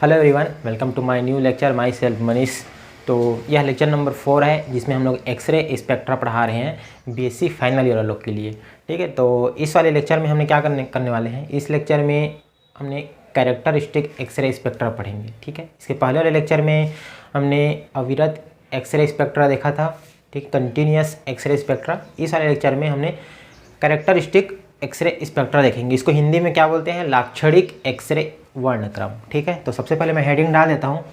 Hello everyone, welcome to my new lecture. Myself Manish. तो यह lecture number 4 है जिसमें हम लोग एक्सरे स्पेक्ट्रा पढ़ा रहे हैं बीएससी फाइनल ईयर लोग के लिए। ठीक है, तो इस वाले लेक्चर में हमने क्या करने वाले हैं। इस लेक्चर में हमने कैरेक्टरिस्टिक एक्सरे स्पेक्ट्रा पढ़ेंगे। ठीक है, इसके पहले वाले लेक्चर में हमने अविरत एक्सरे स्पेक्ट्रा देखा था। ठीक, कंटिन्यूस एक्सरे स्पेक्ट्रा। इस वाले लेक्चर में हमने कैरेक्टरिस्टिक एक्सरे स्पेक्ट्रा देखेंगे। इसको हिंदी में क्या बोलते हैं? लाक्षणिक एक्सरे वर्णक्रम। ठीक है, तो सबसे पहले मैं हेडिंग डाल देता हूँ।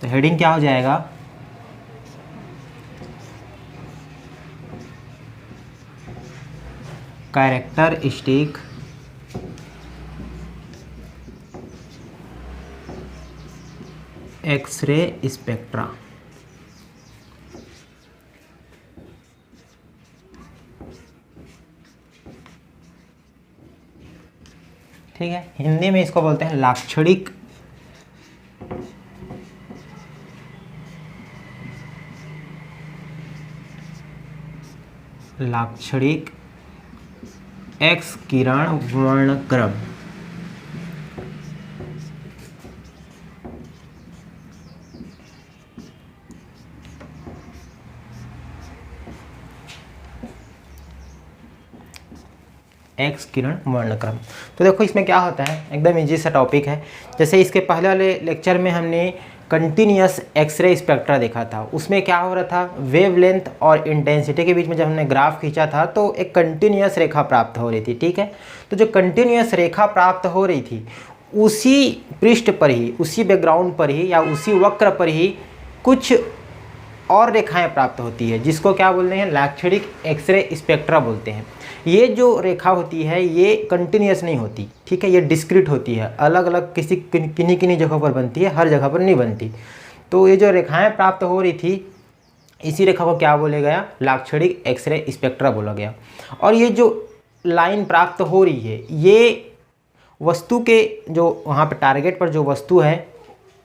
तो हेडिंग क्या हो जाएगा? Characteristic X ray spectra. ठीक है, हिंदी में इसको बोलते हैं लाक्षणिक एक्स किरण वर्णक्रम। एक्स किरण वर्णक्रम। तो देखो इसमें क्या होता है, एकदम इजी सा टॉपिक है। जैसे इसके पहले वाले लेक्चर में हमने कंटिन्यूस एक्सरे स्पेक्ट्रा देखा था। उसमें क्या हो रहा था, वेवलेंथ और इंटेंसिटी के बीच में जब हमने ग्राफ खींचा था तो एक कंटिन्यूस रेखा प्राप्त हो रही थी। ठीक है, तो जो कंटिन्यूस रेखा प्राप्त हो रही थी उसी पृष्ठ पर ही, उसी बैकग्राउंड पर ही या उसी वक्र पर ही कुछ और रेखाएं प्राप्त होती है, जिसको क्या बोलते हैं? लाक्षणिक एक्सरे स्पेक्ट्रा बोलते हैं। ये जो रेखा होती है ये कंटिन्यूस नहीं होती। ठीक है, ये डिस्क्रीट होती है, अलग अलग किन्हीं किन्हीं जगहों पर बनती है, हर जगह पर नहीं बनती। तो ये जो रेखाएं प्राप्त हो रही थी इसी रेखा को क्या बोला गया? लाक्षणिक एक्सरे स्पेक्ट्रा बोला गया। और ये जो लाइन प्राप्त हो रही है ये वस्तु के जो वहाँ पर टारगेट पर जो वस्तु है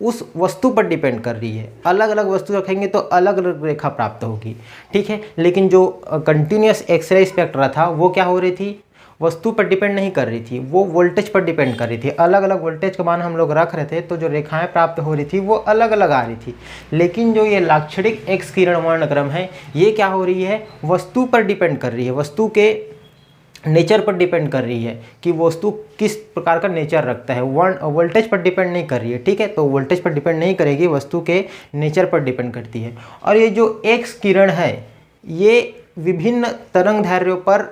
उस वस्तु पर डिपेंड कर रही है। अलग अलग वस्तु रखेंगे तो अलग अलग रेखा प्राप्त होगी। ठीक है, लेकिन जो कंटिन्यूस एक्सरे स्पेक्ट्रा था वो क्या हो रही थी? वस्तु पर डिपेंड नहीं कर रही थी, वो वोल्टेज पर डिपेंड कर रही थी। अलग अलग वोल्टेज का मान हम लोग रख रहे थे तो जो रेखाएं प्राप्त हो रही थी वो अलग अलग आ रही थी। लेकिन जो ये लाक्षणिक एक्स किरण वर्णक्रम है ये क्या हो रही है? वस्तु पर डिपेंड कर रही है, वस्तु के नेचर पर डिपेंड कर रही है कि वस्तु किस प्रकार का नेचर रखता है। वोल्टेज पर डिपेंड नहीं कर रही है। ठीक है, तो वोल्टेज पर डिपेंड नहीं करेगी, वस्तु के नेचर पर डिपेंड करती है। और ये जो एक्स किरण है ये विभिन्न तरंग दैर्ध्यों पर,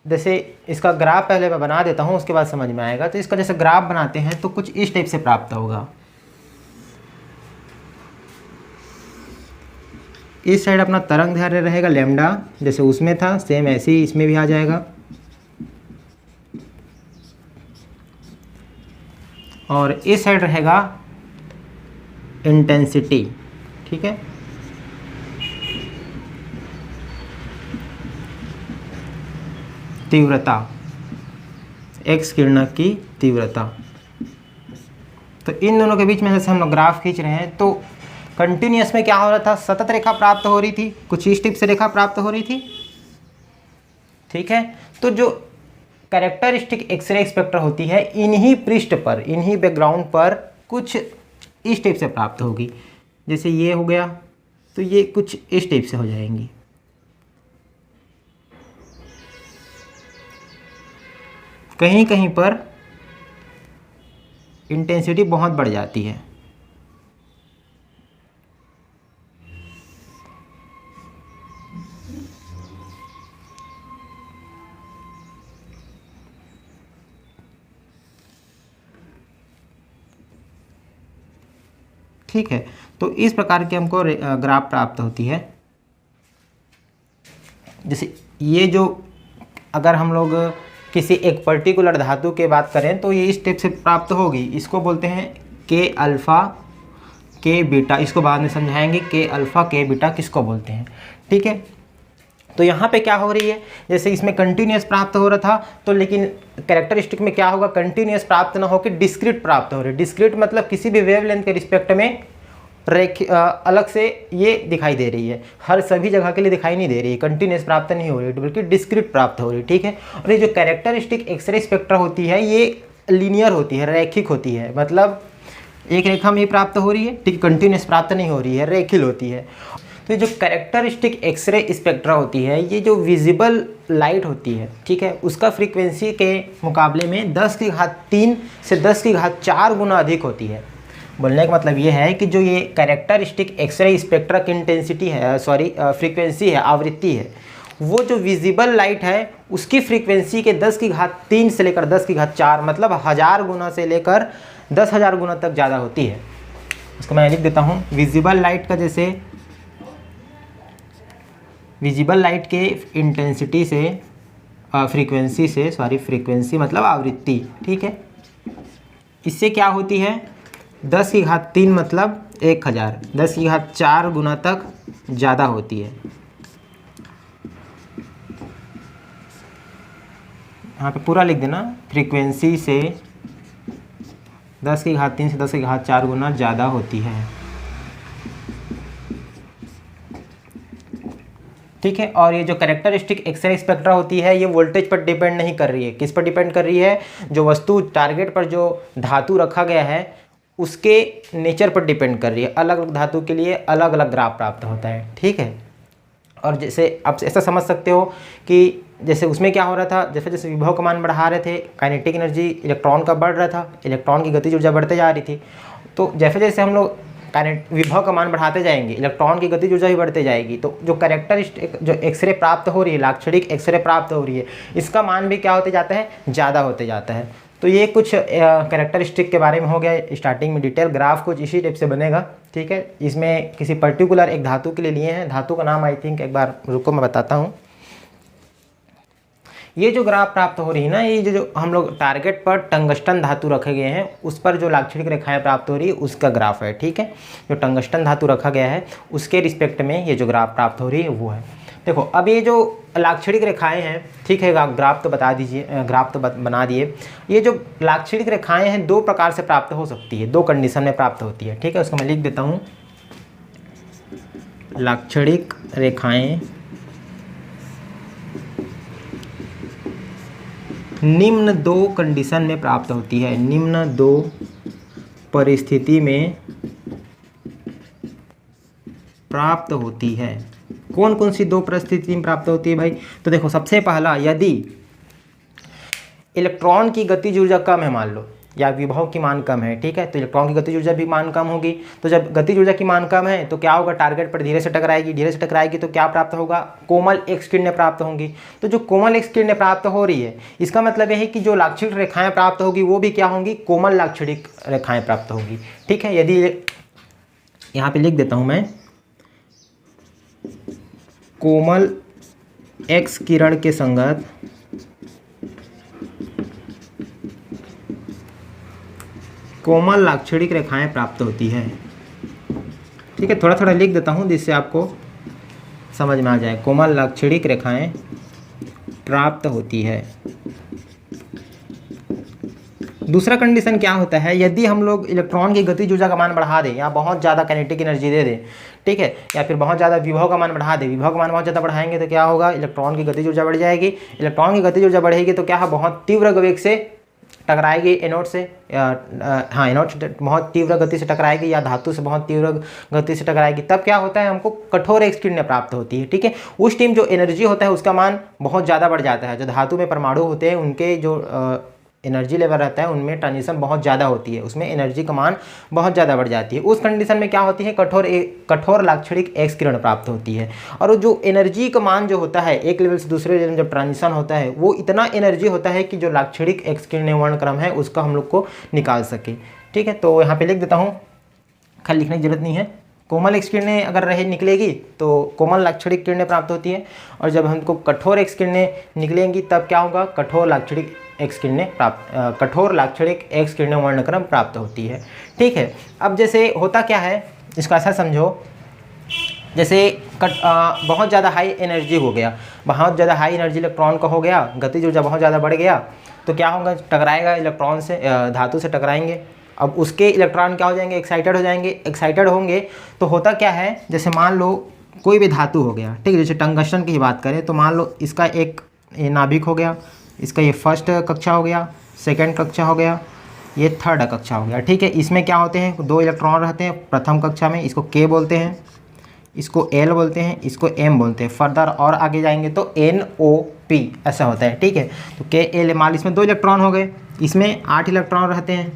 जैसे इसका ग्राफ पहले मैं बना देता हूँ उसके बाद समझ में आएगा। तो इसका जैसे ग्राफ बनाते हैं तो कुछ इस टाइप से प्राप्त होगा। इस साइड अपना तरंग दैर्ध्य रहेगा लैम्डा, जैसे उसमें था सेम ऐसे ही इसमें भी आ जाएगा। और इस साइड रहेगा इंटेंसिटी। ठीक है, तीव्रता, एक्स किरण की तीव्रता। तो इन दोनों के बीच में जैसे हम लोग ग्राफ खींच रहे हैं तो कंटिन्यूस में क्या हो रहा था? सतत रेखा प्राप्त हो रही थी, कुछ इस टिप से रेखा प्राप्त हो रही थी। ठीक है, तो जो कैरेक्टरिस्टिक एक्सरे स्पेक्ट्रा होती है इन्हीं पृष्ठ पर, इन्हीं बैकग्राउंड पर कुछ इस टाइप से प्राप्त होगी। जैसे ये हो गया तो ये कुछ इस टाइप से हो जाएंगी। कहीं कहीं पर इंटेंसिटी बहुत बढ़ जाती है। ठीक है, तो इस प्रकार की हमको ग्राफ प्राप्त होती है। जैसे ये जो, अगर हम लोग किसी एक पर्टिकुलर धातु के बात करें तो ये इस टाइप से प्राप्त होगी। इसको बोलते हैं के अल्फ़ा के बीटा। इसको बाद में समझाएंगे के अल्फ़ा के बीटा किसको बोलते हैं। ठीक है, तो यहाँ पे क्या हो रही है, जैसे इसमें कंटिन्यूस प्राप्त हो रहा था तो लेकिन कैरेक्टरिस्टिक में क्या होगा? कंटिन्यूस प्राप्त ना होकर डिस्क्रीट प्राप्त हो रही है। डिस्क्रीट मतलब किसी भी वेवलेंथ के रिस्पेक्ट में अलग से ये दिखाई दे रही है, हर सभी जगह के लिए दिखाई नहीं दे रही है, कंटिन्यूस प्राप्त नहीं हो रही है बल्कि डिस्क्रीट प्राप्त हो रही है। ठीक है, और ये जो कैरेक्टरिस्टिक एक्सरे स्पेक्ट्रा होती है ये लीनियर होती है, रैखिक होती है। मतलब एक रेखा में ही प्राप्त हो रही है, ठीक, कंटिन्यूस प्राप्त नहीं हो रही है, रेखीय होती है। तो जो कैरेक्टरिस्टिक एक्सरे स्पेक्ट्रा होती है, ये जो विजिबल लाइट होती है, ठीक है, उसका फ्रीक्वेंसी के मुकाबले में 10⁻³ से 10⁻⁴ गुना अधिक होती है। बोलने का मतलब ये है कि जो ये कैरेक्टरिस्टिक एक्सरे स्पेक्ट्रा की इंटेंसिटी है, फ्रीक्वेंसी है, आवृत्ति है, वो जो विजिबल लाइट है उसकी फ्रीक्वेंसी के 10⁻³ से लेकर 10⁻⁴, मतलब 1000 गुना से लेकर 10,000 गुना तक ज़्यादा होती है। इसको मैं लिख देता हूँ। विजिबल लाइट का, जैसे विजिबल लाइट के इंटेंसिटी से, फ्रीक्वेंसी मतलब आवृत्ति, ठीक है, इससे क्या होती है, 10⁻³ मतलब 1000, 10⁻⁴ गुना तक ज़्यादा होती है। यहाँ पे पूरा लिख देना, फ्रीक्वेंसी से 10⁻³ से 10⁻⁴ गुना ज़्यादा होती है, ठीक है। और ये जो कैरेक्टरिस्टिक एक्सरे स्पेक्ट्रा होती है, ये वोल्टेज पर डिपेंड नहीं कर रही है। किस पर डिपेंड कर रही है, जो वस्तु टारगेट पर जो धातु रखा गया है उसके नेचर पर डिपेंड कर रही है। अलग अलग धातु के लिए अलग अलग ग्राफ प्राप्त होता है, ठीक है। और जैसे आप ऐसा समझ सकते हो कि जैसे उसमें क्या हो रहा था, जैसे जैसे विभव का मान बढ़ा रहे थे, काइनेटिक एनर्जी इलेक्ट्रॉन का बढ़ रहा था, इलेक्ट्रॉन की गतिज ऊर्जा बढ़ते जा रही थी। तो जैसे जैसे हम लोग विभव का मान बढ़ाते जाएंगे, इलेक्ट्रॉन की गतिज ऊर्जा भी बढ़ते जाएगी, तो जो कैरेक्टरिस्टिक जो एक्सरे प्राप्त हो रही है, लाक्षणिक एक्सरे प्राप्त हो रही है, इसका मान भी क्या होते जाता है, ज़्यादा होते जाता है। तो ये कुछ कैरेक्टरिस्टिक के बारे में हो गया। स्टार्टिंग में डिटेल ग्राफ कुछ इसी टाइप से बनेगा, ठीक है। इसमें किसी पर्टिकुलर एक धातु के लिए लिए हैं, धातु का नाम आई थिंक एक बार रुको मैं बताता हूँ। ये जो ग्राफ प्राप्त हो रही है ना, ये जो हम लोग टारगेट पर टंगस्टन धातु रखे गए हैं उस पर जो लाक्षणिक रेखाएं प्राप्त हो रही है उसका ग्राफ है, ठीक है। जो टंगस्टन धातु रखा गया है उसके रिस्पेक्ट में ये जो ग्राफ प्राप्त हो रही है वो है। देखो अब ये जो लाक्षणिक रेखाएं हैं, ठीक है, ग्राफ तो बता दीजिए, ग्राफ तो बना दिए। ये जो लाक्षणिक रेखाएं हैं 2 प्रकार से प्राप्त हो सकती है, 2 कंडीशन में प्राप्त होती है, ठीक है। उसको मैं लिख देता हूँ। लाक्षणिक रेखाएं निम्न 2 कंडीशन में प्राप्त होती है, निम्न 2 परिस्थिति में प्राप्त होती है। कौन कौन सी 2 परिस्थिति में प्राप्त होती है भाई? तो देखो, सबसे पहला, यदि इलेक्ट्रॉन की गतिज ऊर्जा कम है मान लो, या विभव की मान कम है, ठीक है, तो इलेक्ट्रॉन की गतिज ऊर्जा भी मान कम होगी। तो जब गतिज ऊर्जा की मान कम है तो क्या होगा, टारगेट पर धीरे से टकराएगी, धीरे से टकराएगी तो क्या प्राप्त होगा, कोमल एक्स किरणें प्राप्त होंगी। तो जो कोमल एक्स किरणें प्राप्त हो रही है, इसका मतलब यह है कि जो लाक्षणिक रेखाएं प्राप्त होगी वो भी क्या होंगी, कोमल लाक्षणिक रेखाएं प्राप्त होंगी, ठीक है। यदि यहाँ पे लिख देता हूँ मैं, कोमल एक्स किरण के संगत कोमल लाक्षणिक रेखाएं प्राप्त होती है, ठीक है। थोड़ा थोड़ा लिख देता हूँ जिससे आपको समझ में आ जाए। कोमल लाक्षणिक रेखाएं प्राप्त होती है। दूसरा कंडीशन क्या होता है, यदि हम लोग इलेक्ट्रॉन की गतिज ऊर्जा का मान बढ़ा दें या बहुत ज़्यादा काइनेटिक एनर्जी दे दें, ठीक है, या फिर बहुत ज़्यादा विभव का मान बढ़ा दें, विभव का मान बहुत ज़्यादा बढ़ाएंगे तो क्या होगा, इलेक्ट्रॉन की गतिज ऊर्जा बढ़ जाएगी। इलेक्ट्रॉन की गतिज ऊर्जा बढ़ेगी तो क्या है, बहुत तीव्र वेग से टकराएगी एनोड से, हाँ, एनोड से बहुत तीव्र गति से टकराएगी या धातु से बहुत तीव्र गति से टकराएगी। तब क्या होता है, हमको कठोर एक्स किरणें प्राप्त होती है, ठीक है। उस टाइम जो एनर्जी होता है उसका मान बहुत ज़्यादा बढ़ जाता है। जो धातु में परमाणु होते हैं उनके जो एनर्जी लेवल रहता है उनमें ट्रांजिशन बहुत ज़्यादा होती है, उसमें एनर्जी का मान बहुत ज़्यादा बढ़ जाती है। उस कंडीशन में क्या होती है, कठोर लाक्षणिक एक्स किरण प्राप्त होती है। और जो एनर्जी का मान जो होता है एक लेवल से दूसरे लेवल में जब ट्रांजिशन होता है वो इतना एनर्जी होता है कि जो लाक्षणिक एक्स किरण वर्णक्रम है उसका हम लोग को निकाल सके, ठीक है। तो यहाँ पर लिख देता हूँ, खाली लिखने की जरूरत नहीं है। कोमल एक्स किरणें अगर रहे निकलेगी तो कोमल लाक्षणिक किरणें प्राप्त होती है, और जब हमको कठोर एक्स किरणें निकलेंगी तब क्या होगा, कठोर लाक्षणिक एक्स किरणें वर्णक्रम प्राप्त होती है, ठीक है। अब जैसे होता क्या है, इसको ऐसा समझो, जैसे बहुत ज़्यादा हाई एनर्जी हो गया, बहुत ज़्यादा हाई एनर्जी इलेक्ट्रॉन का हो गया, गतिज ऊर्जा बहुत ज़्यादा बढ़ गया, तो क्या होगा, टकराएगा इलेक्ट्रॉन से, धातु से टकराएंगे। अब उसके इलेक्ट्रॉन क्या हो जाएंगे, एक्साइटेड हो जाएंगे। एक्साइटेड होंगे तो होता क्या है, जैसे मान लो कोई भी धातु हो गया, ठीक है, जैसे टंगस्टन की ही बात करें तो मान लो इसका एक ये नाभिक हो गया, इसका ये फर्स्ट कक्षा हो गया, सेकंड कक्षा हो गया, ये थर्ड कक्षा हो गया, ठीक है। इसमें क्या होते हैं, 2 इलेक्ट्रॉन रहते हैं प्रथम कक्षा में, इसको K बोलते हैं, इसको L बोलते हैं, इसको M बोलते हैं। फर्दर और आगे जाएंगे तो NOP ऐसा होता है, ठीक है। तो KL मान इसमें 2 इलेक्ट्रॉन हो गए, इसमें 8 इलेक्ट्रॉन रहते हैं,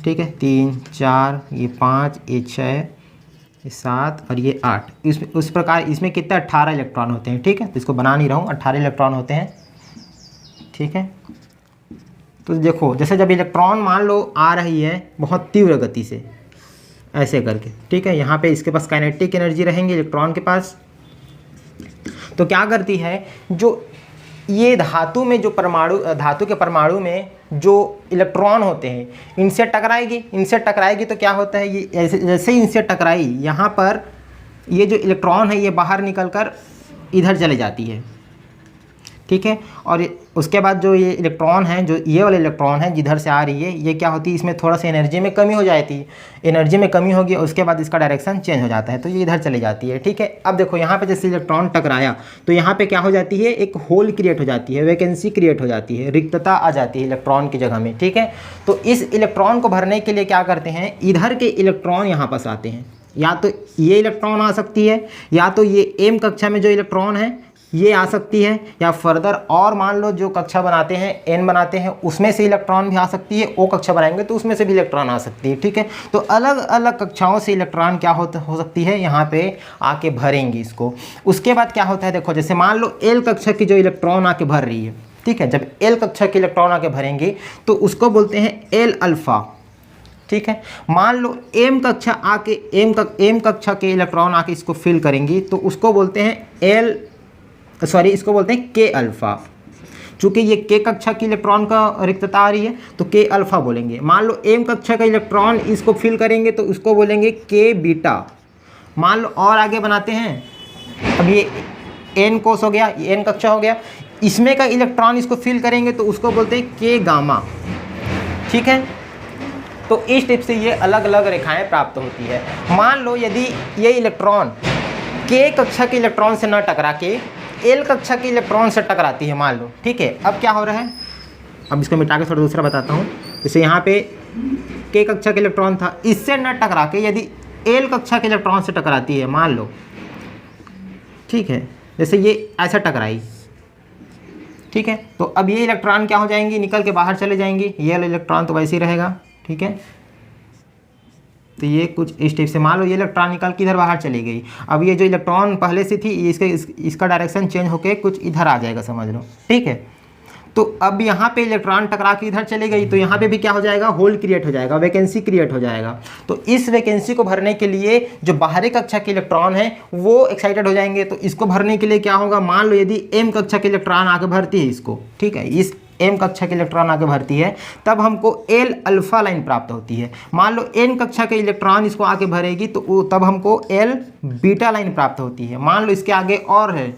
ठीक है। 3 4 ये 5 ये 6 ये 7 और ये 8। उस प्रकार इसमें कितने 18 इलेक्ट्रॉन होते हैं, ठीक है। तो इसको बना नहीं रहा हूँ, 18 इलेक्ट्रॉन होते हैं, ठीक है। तो देखो जैसे जब इलेक्ट्रॉन मान लो आ रही है बहुत तीव्र गति से ऐसे करके, ठीक है, यहाँ पे इसके पास काइनेटिक एनर्जी रहेंगी इलेक्ट्रॉन के पास, तो क्या करती है, जो ये धातु में जो परमाणु, धातु के परमाणु में जो इलेक्ट्रॉन होते हैं इनसे टकराएगी तो क्या होता है, ये जैसे ही इनसे टकराई यहाँ पर ये जो इलेक्ट्रॉन है ये बाहर निकलकर इधर चले जाती है, ठीक है। और उसके बाद जो ये इलेक्ट्रॉन है, जो ये वाले इलेक्ट्रॉन है जिधर से आ रही है, ये क्या होती है, इसमें थोड़ा सा एनर्जी में कमी हो जाती है, एनर्जी में कमी होगी, उसके बाद इसका डायरेक्शन चेंज हो जाता है, तो ये इधर चली जाती है, ठीक है। अब देखो यहाँ पे जैसे इलेक्ट्रॉन टकराया तो यहाँ पे क्या हो जाती है, एक होल क्रिएट हो जाती है, वैकेंसी क्रिएट हो जाती है, रिक्तता आ जाती है इलेक्ट्रॉन की जगह में, ठीक है। तो इस इलेक्ट्रॉन को भरने के लिए क्या करते हैं, इधर के इलेक्ट्रॉन यहाँ पास आते हैं, या तो ये इलेक्ट्रॉन आ सकती है, या तो ये M कक्षा में जो इलेक्ट्रॉन है ये आ सकती है, या फर्दर और मान लो जो कक्षा बनाते हैं N बनाते हैं उसमें से इलेक्ट्रॉन भी आ सकती है, O कक्षा बनाएंगे तो उसमें से भी इलेक्ट्रॉन आ सकती है, ठीक है। तो अलग अलग कक्षाओं से इलेक्ट्रॉन क्या हो सकती है, यहाँ पे आके भरेंगी इसको। उसके बाद क्या होता है, देखो जैसे मान लो L कक्षा की जो इलेक्ट्रॉन आके भर रही है, ठीक है, जब L कक्षा के इलेक्ट्रॉन आके भरेंगे तो उसको बोलते हैं L अल्फ़ा, ठीक है। मान लो M कक्षा आके M कक्षा के इलेक्ट्रॉन आके इसको फिल करेंगी तो उसको बोलते हैं इसको बोलते हैं K अल्फ़ा। चूँकि ये K कक्षा की इलेक्ट्रॉन का रिक्तता आ रही है तो K अल्फ़ा बोलेंगे। मान लो M कक्षा का इलेक्ट्रॉन इसको फिल करेंगे तो उसको बोलेंगे K बीटा। मान लो और आगे बनाते हैं, अब ये N कोस हो गया, ये N कक्षा हो गया, इसमें का इलेक्ट्रॉन इसको फिल करेंगे तो उसको बोलते हैं K गामा, ठीक है। तो इस टिप से ये अलग अलग रेखाएं प्राप्त होती है। मान लो यदि ये इलेक्ट्रॉन K कक्षा के इलेक्ट्रॉन से न टकरा के L कक्षा के इलेक्ट्रॉन से टकराती है, मान लो, ठीक है। अब क्या हो रहा है, अब इसको मिटा के थोड़ा दूसरा बताता हूँ। जैसे यहाँ पे K कक्षा के इलेक्ट्रॉन था, इससे न टकरा के यदि L कक्षा के इलेक्ट्रॉन से टकराती है, मान लो, ठीक है, जैसे ये ऐसा टकराई, ठीक है, तो अब ये इलेक्ट्रॉन क्या हो जाएंगी, निकल के बाहर चले जाएंगी, ये वाला इलेक्ट्रॉन तो वैसे ही रहेगा, ठीक है। तो ये कुछ इस टाइप से, मान लो ये इलेक्ट्रॉन निकल के इधर बाहर चली गई, अब ये जो इलेक्ट्रॉन पहले से थी इसका डायरेक्शन चेंज होके कुछ इधर आ जाएगा, समझ लो, ठीक है। तो अब यहाँ पे इलेक्ट्रॉन टकरा के इधर चली गई तो यहाँ पे भी क्या हो जाएगा, होल क्रिएट हो जाएगा, वैकेंसी क्रिएट हो जाएगा। तो इस वैकेंसी को भरने के लिए जो बाहरी कक्षा के इलेक्ट्रॉन है वो एक्साइटेड हो जाएंगे। तो इसको भरने के लिए क्या होगा, मान लो यदि M कक्षा के इलेक्ट्रॉन आके भरती है इसको, ठीक है, इस M कक्षा के इलेक्ट्रॉन आगे भरती है, तब हमको L अल्फ़ा लाइन प्राप्त होती है। मान लो N कक्षा के इलेक्ट्रॉन इसको आगे भरेगी तो तब हमको L बीटा लाइन प्राप्त होती है। मान लो इसके आगे और है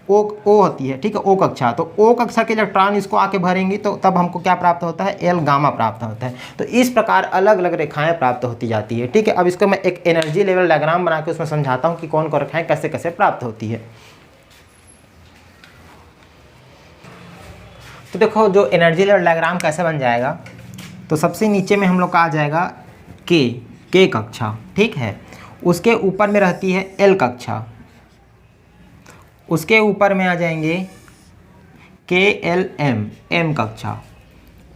O होती है, ठीक है, O कक्षा, तो O कक्षा के इलेक्ट्रॉन इसको आके भरेंगी तो तब हमको क्या प्राप्त होता है, L गामा प्राप्त होता है। तो इस प्रकार अलग अलग रेखाएं प्राप्त होती जाती है, ठीक है। अब इसको मैं एक एनर्जी लेवल डायग्राम बना के उसमें समझाता हूँ कि कौन कौन रेखाएं कैसे कैसे प्राप्त होती है। तो देखो जो एनर्जी लेवल डायग्राम कैसे बन जाएगा, तो सबसे नीचे में हम लोग का आ जाएगा K कक्षा, ठीक है, उसके ऊपर में रहती है L कक्षा, उसके ऊपर में आ जाएंगे KLM M कक्षा,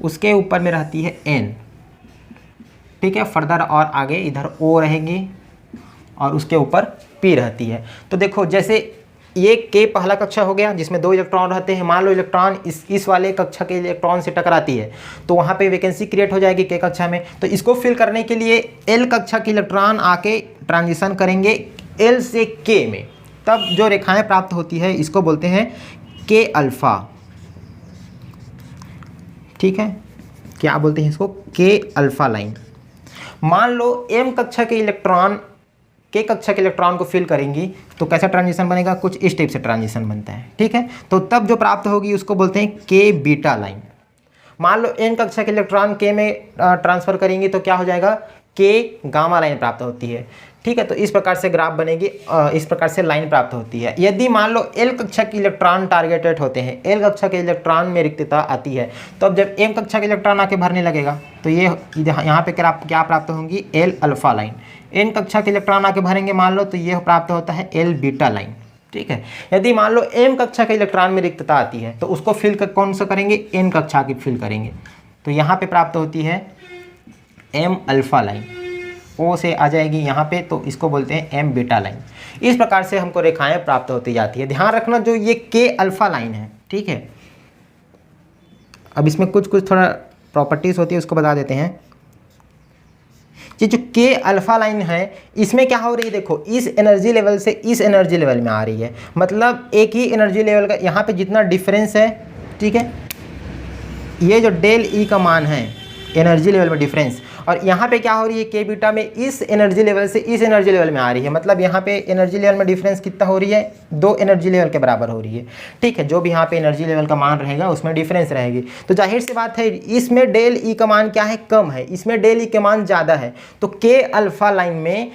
उसके ऊपर में रहती है N, ठीक है, फर्दर और आगे इधर O रहेंगी और उसके ऊपर P रहती है। तो देखो जैसे ये K पहला कक्षा हो गया जिसमें 2 इलेक्ट्रॉन रहते हैं, मान लो इलेक्ट्रॉन इस वाले कक्षा के इलेक्ट्रॉन से टकराती है तो वहाँ पे वैकेंसी क्रिएट हो जाएगी K कक्षा में। तो इसको फिल करने के लिए L कक्षा के इलेक्ट्रॉन आके ट्रांजिशन करेंगे L से K में, तब जो रेखाएं प्राप्त होती है इसको बोलते हैं K अल्फ़ा, ठीक है, क्या बोलते हैं इसको, K अल्फ़ा लाइन। मान लो M कक्षा के इलेक्ट्रॉन K कक्षा के इलेक्ट्रॉन को फिल करेंगी तो कैसा ट्रांजिशन बनेगा, कुछ इस टाइप से ट्रांजिशन बनता है, ठीक है। तो तब जो प्राप्त होगी उसको बोलते हैं K बीटा लाइन। मान लो N कक्षा के इलेक्ट्रॉन K में ट्रांसफर करेंगी तो क्या हो जाएगा, के गामा लाइन प्राप्त होती है। ठीक है, तो इस प्रकार से ग्राफ बनेगी, इस प्रकार से लाइन प्राप्त होती है। यदि मान लो एल कक्षा के इलेक्ट्रॉन टारगेटेड होते हैं, एल कक्षा के इलेक्ट्रॉन में रिक्तता आती है, तो अब जब एम कक्षा के इलेक्ट्रॉन आके भरने लगेगा तो ये यहाँ पे क्या प्राप्त होंगी, एल अल्फा लाइन। एन कक्षा के इलेक्ट्रॉन आके भरेंगे मान लो तो ये प्राप्त होता है एल बीटा लाइन। ठीक है, यदि मान लो एम कक्षा के इलेक्ट्रॉन में रिक्तता आती है तो उसको फिल कौन सा करेंगे, एन कक्षा की फिल करेंगे, तो यहाँ पे प्राप्त होती है एम अल्फा लाइन, ओ से आ जाएगी यहाँ पे, तो इसको बोलते हैं एम बीटा लाइन। इस प्रकार से हमको रेखाएं प्राप्त होती जाती है। ध्यान रखना जो ये के अल्फा लाइन है, ठीक है, अब इसमें कुछ थोड़ा प्रॉपर्टीज होती है उसको बता देते हैं। ये जो के अल्फा लाइन है इसमें क्या हो रही है, देखो इस एनर्जी लेवल से इस एनर्जी लेवल में आ रही है, मतलब एक ही एनर्जी लेवल का यहाँ पे जितना डिफरेंस है, ठीक है, ये जो डेल ई का मान है एनर्जी लेवल में डिफरेंस, और यहाँ पे क्या हो रही है, के बीटा में इस एनर्जी लेवल से इस एनर्जी लेवल में आ रही है, मतलब यहाँ पे एनर्जी लेवल में डिफरेंस कितना हो रही है, 2 एनर्जी लेवल के बराबर हो रही है। ठीक है, जो भी यहाँ पे एनर्जी लेवल का मान रहेगा उसमें डिफरेंस रहेगी, तो जाहिर सी बात है इसमें डेल ई का मान क्या है, कम है, इसमें डेल ई का मान ज़्यादा है, तो के अल्फा लाइन में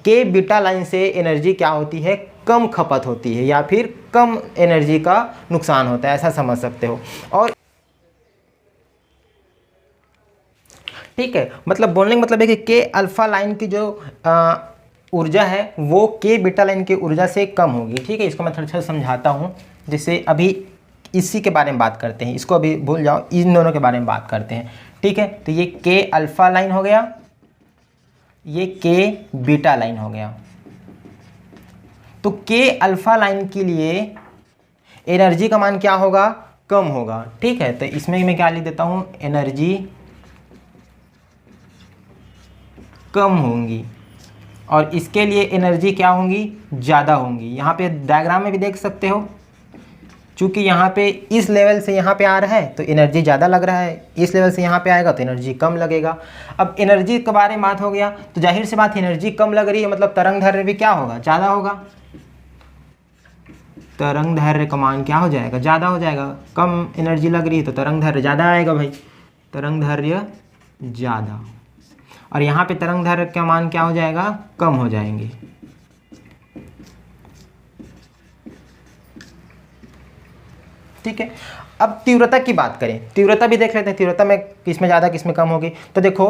के बीटा लाइन से एनर्जी क्या होती है, कम खपत होती है, या फिर कम एनर्जी का नुकसान होता है, ऐसा समझ सकते हो। और ठीक है, मतलब बोलने का मतलब है कि के अल्फा लाइन की जो ऊर्जा है वो के बीटा लाइन की ऊर्जा से कम होगी। ठीक है, इसको मैं थोड़ा सा समझाता हूँ, जिससे अभी इसी के बारे में बात करते हैं, इसको अभी भूल जाओ, इन दोनों के बारे में बात करते हैं। ठीक है, तो ये के अल्फा लाइन हो गया, ये के बीटा लाइन हो गया। तो के अल्फा लाइन के लिए एनर्जी का मान क्या होगा, कम होगा। ठीक है, तो इसमें मैं क्या लिख देता हूँ, एनर्जी कम होंगी, और इसके लिए एनर्जी क्या होंगी, ज़्यादा होंगी। यहाँ पे डायग्राम में भी देख सकते हो, चूँकि यहाँ पे इस लेवल से यहाँ पे आ रहा है तो एनर्जी ज़्यादा लग रहा है, इस लेवल से यहाँ पे आएगा तो एनर्जी कम लगेगा। अब एनर्जी के बारे में बात हो गया, तो जाहिर सी बात एनर्जी कम लग रही है, मतलब तरंग दैर्घ्य भी क्या होगा, ज़्यादा होगा। तरंग दैर्घ्य का मान क्या हो जाएगा, ज़्यादा हो जाएगा। कम एनर्जी लग रही है तो तरंग दैर्घ्य ज़्यादा आएगा भाई, तरंग दैर्घ्य ज़्यादा, और यहाँ पे तरंग दैर्घ्य का मान क्या हो जाएगा, कम हो जाएंगे। ठीक है, अब तीव्रता की बात करें, तीव्रता भी देख लेते हैं, तीव्रता में किसमें ज़्यादा किसमें कम होगी। तो देखो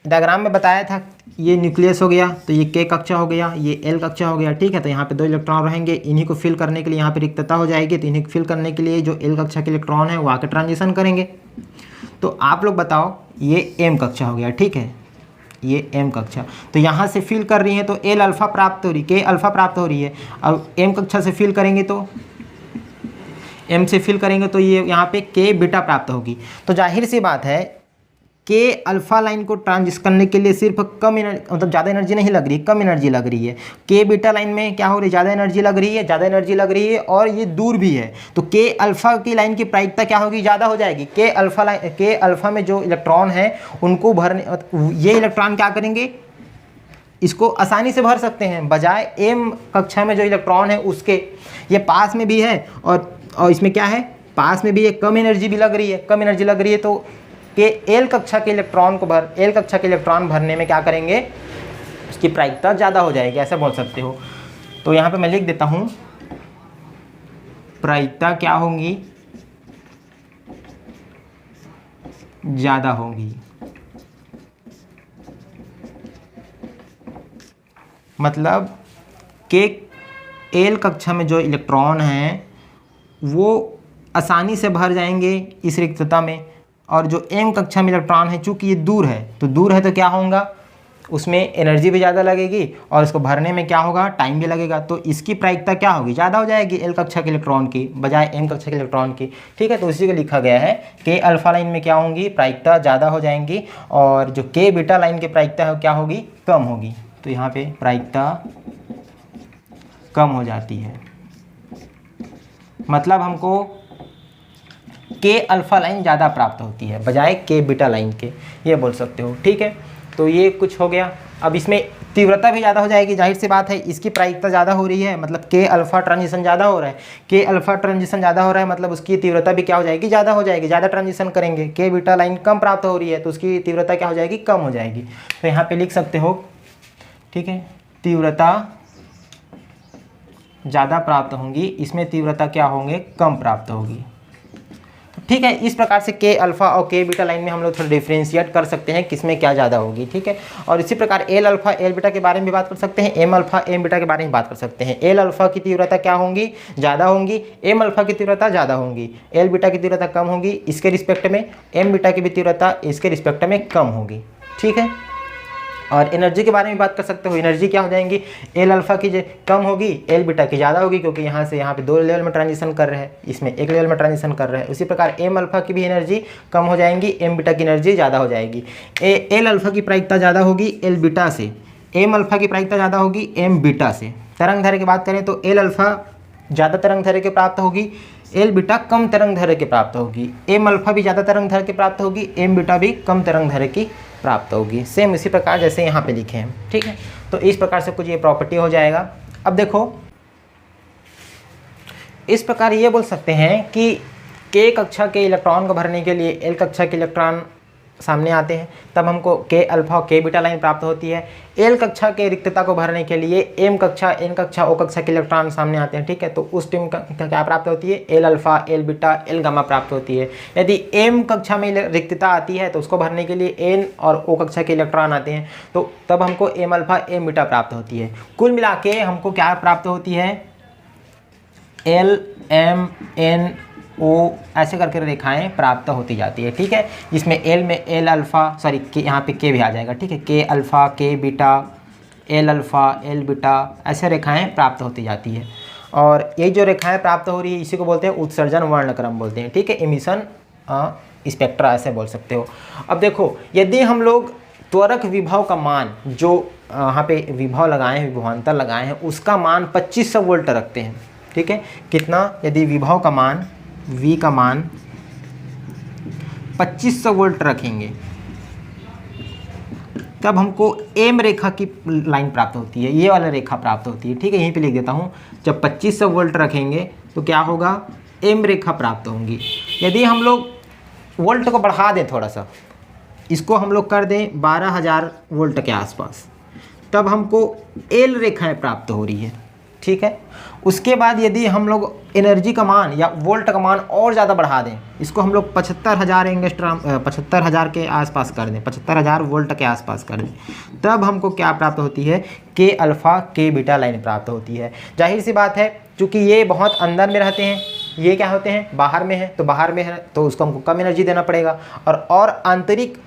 डायग्राम में बताया था, ये न्यूक्लियस हो गया, तो ये के कक्षा हो गया, ये एल कक्षा हो गया। ठीक है, तो यहाँ पे 2 इलेक्ट्रॉन रहेंगे, इन्हीं को फिल करने के लिए यहाँ पे रिक्तता हो जाएगी, तो इन्हीं को फिल करने के लिए जो एल कक्षा के इलेक्ट्रॉन है वो आके ट्रांजिशन करेंगे। तो आप लोग बताओ, ये एम कक्षा हो गया, ठीक है, ये एम कक्षा, तो यहाँ से फिल कर रही है तो एल अल्फा प्राप्त हो रही, के अल्फा प्राप्त हो रही है। अब एम कक्षा से फिल करेंगे तो एम से फिल करेंगे तो ये यहाँ पे के बीटा प्राप्त होगी। तो जाहिर सी बात है के अल्फा लाइन को ट्रांजिशन करने के लिए सिर्फ कम एनर्जी, मतलब ज़्यादा एनर्जी नहीं लग रही है, कम एनर्जी लग रही है। के बीटा लाइन में क्या हो रही है, ज़्यादा एनर्जी लग रही है, ज़्यादा एनर्जी लग रही है, और ये दूर भी है, तो के अल्फा की लाइन की प्रायिकता क्या होगी, ज़्यादा हो जाएगी। के अल्फा में जो इलेक्ट्रॉन है उनको भरने, ये इलेक्ट्रॉन क्या करेंगे, इसको आसानी से भर सकते हैं, बजाय एम कक्षा में जो इलेक्ट्रॉन है उसके। ये पास में भी है और इसमें क्या है, पास में भी ये कम एनर्जी भी लग रही है, कम एनर्जी लग रही है, तो कि एल कक्षा के इलेक्ट्रॉन भरने में क्या करेंगे, उसकी प्रायिकता ज़्यादा हो जाएगी, ऐसा बोल सकते हो। तो यहाँ पे मैं लिख देता हूँ, प्रायिकता क्या होंगी, ज़्यादा होंगी। मतलब कि एल कक्षा में जो इलेक्ट्रॉन हैं वो आसानी से भर जाएंगे इस रिक्तता में, और जो एम कक्षा में इलेक्ट्रॉन है चूँकि ये दूर है, तो क्या होगा, उसमें एनर्जी भी ज़्यादा लगेगी और इसको भरने में क्या होगा, टाइम भी लगेगा, तो इसकी प्रायिकता क्या होगी, ज़्यादा हो जाएगी एल कक्षा के इलेक्ट्रॉन की बजाय एम कक्षा के इलेक्ट्रॉन की। ठीक है, तो इसी को लिखा गया है कि अल्फा लाइन में क्या होंगी, प्रायिकता ज़्यादा हो जाएंगी, और जो के बीटा लाइन की प्रायिकता है क्या होगी, कम होगी। तो यहाँ पे प्रायिकता कम हो जाती है, मतलब हमको के अल्फा लाइन ज़्यादा प्राप्त होती है बजाय के बीटा लाइन के, ये बोल सकते हो। ठीक है, तो ये कुछ हो गया। अब इसमें तीव्रता भी ज़्यादा हो जाएगी, जाहिर सी बात है इसकी प्रायिकता ज़्यादा हो रही है, मतलब के अल्फा ट्रांजिशन ज़्यादा हो रहा है, के अल्फा ट्रांजिशन ज़्यादा हो रहा है मतलब उसकी तीव्रता भी क्या हो जाएगी, ज़्यादा हो जाएगी। ज़्यादा ट्रांजिशन करेंगे, के बीटा लाइन कम प्राप्त हो रही है तो उसकी तीव्रता क्या हो जाएगी, कम हो जाएगी। तो यहाँ पे लिख सकते हो, ठीक है, तीव्रता ज़्यादा प्राप्त होंगी, इसमें तीव्रता क्या होंगे, कम प्राप्त होगी। ठीक है, इस प्रकार से के अल्फा और के बीटा लाइन में हम लोग थोड़ा डिफ्रेंशिएट कर सकते हैं किसमें क्या ज़्यादा होगी। ठीक है, और इसी प्रकार एल अल्फा एल बीटा के बारे में बात कर सकते हैं, एम अल्फा एम बीटा के बारे में बात कर सकते हैं। एल अल्फा की तीव्रता क्या होंगी, ज़्यादा होंगी, एम अल्फा की तीव्रता ज़्यादा होंगी, एल बीटा की तीव्रता कम होगी इसके रिस्पेक्ट में, एम बीटा की भी तीव्रता इसके रिस्पेक्ट में कम होगी। ठीक है, और एनर्जी के बारे में बात कर सकते हो, एनर्जी क्या हो जाएंगी, एल अल्फा की कम होगी, एल बीटा की ज़्यादा होगी, क्योंकि यहाँ से यहाँ पे 2 लेवल में ट्रांजिशन कर रहे हैं, इसमें 1 लेवल में ट्रांजिशन कर रहे हैं। उसी प्रकार एम अल्फा की भी एनर्जी कम हो जाएंगी, एम बीटा की एनर्जी ज़्यादा हो जाएगी। एल अल्फा की प्रायिकता ज़्यादा होगी एल बीटा से, एम अल्फा की प्रायिकता ज़्यादा होगी एम बीटा से। तरंग दैर्घ्य की बात करें तो एल अल्फा ज़्यादा तरंग दैर्घ्य के प्राप्त होगी, एल बीटा कम तरंग दैर्घ्य के प्राप्त होगी, एम अल्फा भी ज़्यादा तरंग दैर्घ्य के प्राप्त होगी, एम बीटा भी कम तरंग दैर्घ्य की प्राप्त होगी। सेम इसी प्रकार जैसे यहाँ पे लिखे हैं। ठीक है, तो इस प्रकार से कुछ ये प्रॉपर्टी हो जाएगा। अब देखो, इस प्रकार ये बोल सकते हैं कि के कक्षा के इलेक्ट्रॉन को भरने के लिए एल कक्षा के इलेक्ट्रॉन सामने आते हैं, तब हमको के अल्फा और के बीटा लाइन प्राप्त होती है। एल कक्षा के रिक्तता को भरने के लिए एम कक्षा एन कक्षा ओ कक्षा के इलेक्ट्रॉन सामने आते हैं। ठीक है, तो उस टाइम का क्या प्राप्त होती है, L alpha L beta L gamma प्राप्त होती है। यदि एम कक्षा में रिक्तता आती है तो उसको भरने के लिए एन और ओ कक्षा के इलेक्ट्रॉन आते हैं, तो तब हमको एम अल्फा एम बीटा प्राप्त होती है। कुल मिला के हमको क्या प्राप्त होती है, एल एम एन ओ ऐसे करके रेखाएं प्राप्त होती जाती है। ठीक है, जिसमें एल में एल अल्फ़ा, सॉरी के यहाँ पे के भी आ जाएगा। ठीक है, के अल्फ़ा के beta, L alpha L beta, ऐसे रेखाएं प्राप्त होती जाती है। और ये जो रेखाएं प्राप्त हो रही है इसी को बोलते हैं उत्सर्जन वर्णक्रम बोलते हैं। ठीक है, इमिशन स्पेक्ट्रा ऐसे बोल सकते हो। अब देखो, यदि हम लोग त्वरक विभव का मान जो यहाँ पे विभव लगाए हैं, विभवांतर लगाए हैं, उसका मान 2500 वोल्ट रखते हैं। ठीक है, कितना, यदि विभव का मान V का मान 2500 वोल्ट रखेंगे तब हमको एम रेखा की लाइन प्राप्त होती है, ये वाला रेखा प्राप्त होती है। ठीक है, यहीं पे लिख देता हूँ, जब 2500 वोल्ट रखेंगे तो क्या होगा, एम रेखा प्राप्त होंगी। यदि हम लोग वोल्ट को बढ़ा दें थोड़ा सा, इसको हम लोग कर दें 12000 वोल्ट के आसपास, तब हमको एल रेखाएं प्राप्त हो रही है। ठीक है, उसके बाद यदि हम लोग एनर्जी का मान या वोल्ट का मान और ज़्यादा बढ़ा दें, इसको हम लोग 75,000 एंगस्ट्रॉम 75,000 के आसपास कर दें, 75,000 वोल्ट के आसपास कर दें, तब हमको क्या प्राप्त होती है, के अल्फ़ा के बीटा लाइन प्राप्त होती है। जाहिर सी बात है, चूँकि ये बहुत अंदर में रहते हैं, ये क्या होते हैं, बाहर में है, तो बाहर में है तो उसको हमको कम एनर्जी देना पड़ेगा। और आंतरिक